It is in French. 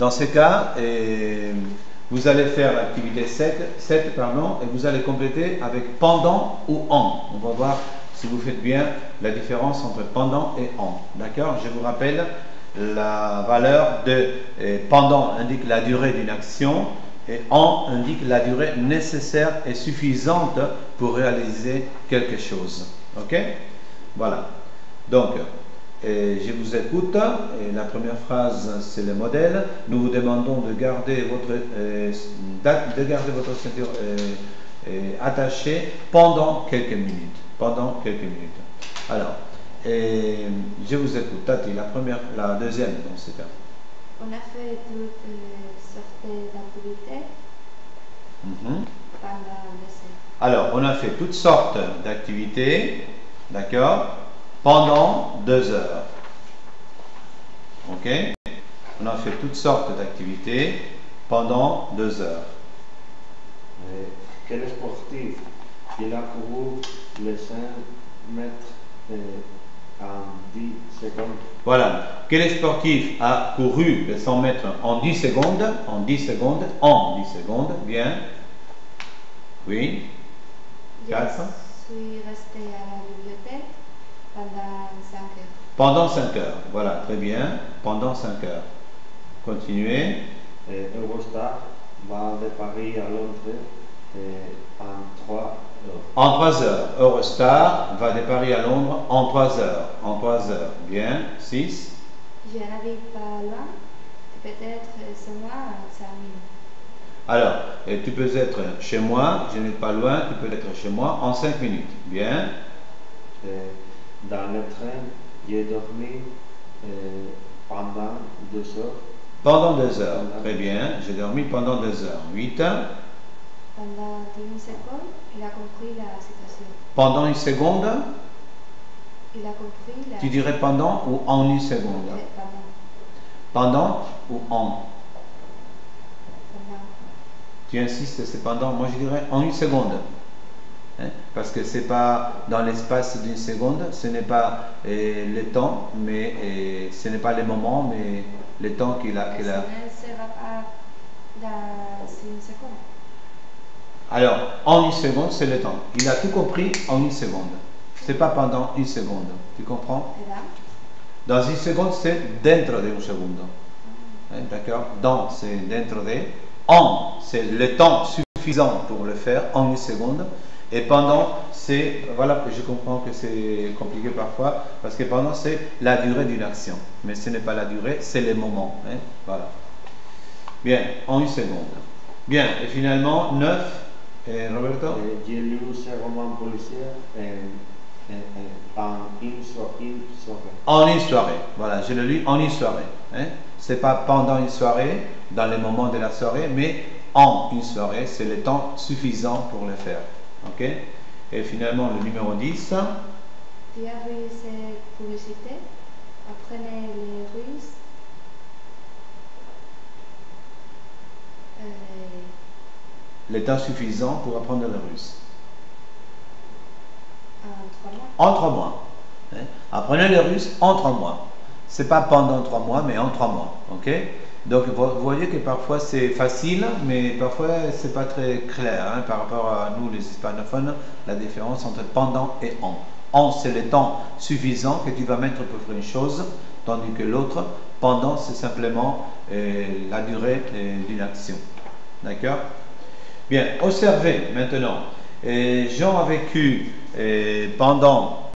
Dans ce cas, vous allez faire l'activité 7 pardon, et vous allez compléter avec pendant ou en. On va voir si vous faites bien la différence entre pendant et en. D'accord? Je vous rappelle la valeur de pendant indique la durée d'une action et en indique la durée nécessaire et suffisante pour réaliser quelque chose. Ok? Voilà. Donc, je vous écoute. Et la première phrase, c'est le modèle. Nous vous demandons de garder votre ceinture attachée pendant quelques minutes. Pendant quelques minutes. Alors, je vous écoute. Tati, la deuxième dans ce cas. On a fait toutes sortes d'activités pendant les heures. Alors, on a fait toutes sortes d'activités, d'accord, pendant 2 heures. Ok? On a fait toutes sortes d'activités pendant 2 heures. Quel sportif il a couru les 5 mètres en 10 secondes? Voilà. Quel sportif a couru les 100 mètres en 10 secondes? En 10 secondes. En 10 secondes. Bien. Oui. Je suis restée à la bibliothèque pendant 5 heures. Pendant 5 heures. Voilà, très bien. Pendant 5 heures. Continuez. Eurostar va de Paris à Londres en 3 heures. En 3 heures. Eurostar va de Paris à Londres en 3 heures. En 3 heures. Bien. 6. Je n'habite pas loin. Peut-être c'est moi en 5 minutes. Alors, tu peux être chez moi, je n'ai pas loin, tu peux être chez moi en 5 minutes. Bien. Dans le train, j'ai dormi pendant 2 heures. Pendant 2 heures. Très bien. J'ai dormi pendant 2 heures. 8. Pendant 1 seconde, il a compris la situation. Pendant 1 seconde, Il a compris la... tu dirais pendant ou en 1 seconde? Pendant ou en? Pendant. Tu insistes, c'est pendant. Moi, je dirais en 1 seconde. Hein? Parce que c'est pas dans l'espace d'1 seconde, ce n'est pas le temps, mais ce n'est pas le moment, mais le temps qu'il a. Ça ne sera pas dans 1 seconde. Alors, en 1 seconde, c'est le temps. Il a tout compris en 1 seconde. C'est pas pendant 1 seconde. Tu comprends? Dans 1 seconde, c'est dentro de 1 secondo. Hein, d'accord? Dans, c'est dentro de. En, c'est le temps suffisant pour le faire en 1 seconde. Et pendant, c'est, voilà, je comprends que c'est compliqué parfois, parce que pendant, c'est la durée d'une action. Mais ce n'est pas la durée, c'est le moment. Hein, voilà. Bien, en 1 seconde. Bien, et finalement, 9. Roberto? J'ai lu ce roman policier en une soirée. En une soirée, voilà, je le lis en une soirée. Hein? Ce n'est pas pendant une soirée, dans les moments de la soirée, mais en une soirée, c'est le temps suffisant pour le faire. Ok? Et finalement, le numéro 10. Tu as vu cette publicité? Apprenez les Russes. Le temps suffisant pour apprendre le russe. En 3 mois. En 3 mois. Hein? Apprenez le russe en 3 mois. Ce n'est pas pendant 3 mois, mais en 3 mois. Ok? Donc, vous voyez que parfois c'est facile, mais parfois c'est pas très clair hein, par rapport à nous, les hispanophones, la différence entre pendant et en. En, c'est le temps suffisant que tu vas mettre pour faire une chose, tandis que l'autre, pendant, c'est simplement la durée d'une action. D'accord? Bien, observez maintenant. Jean a vécu pendant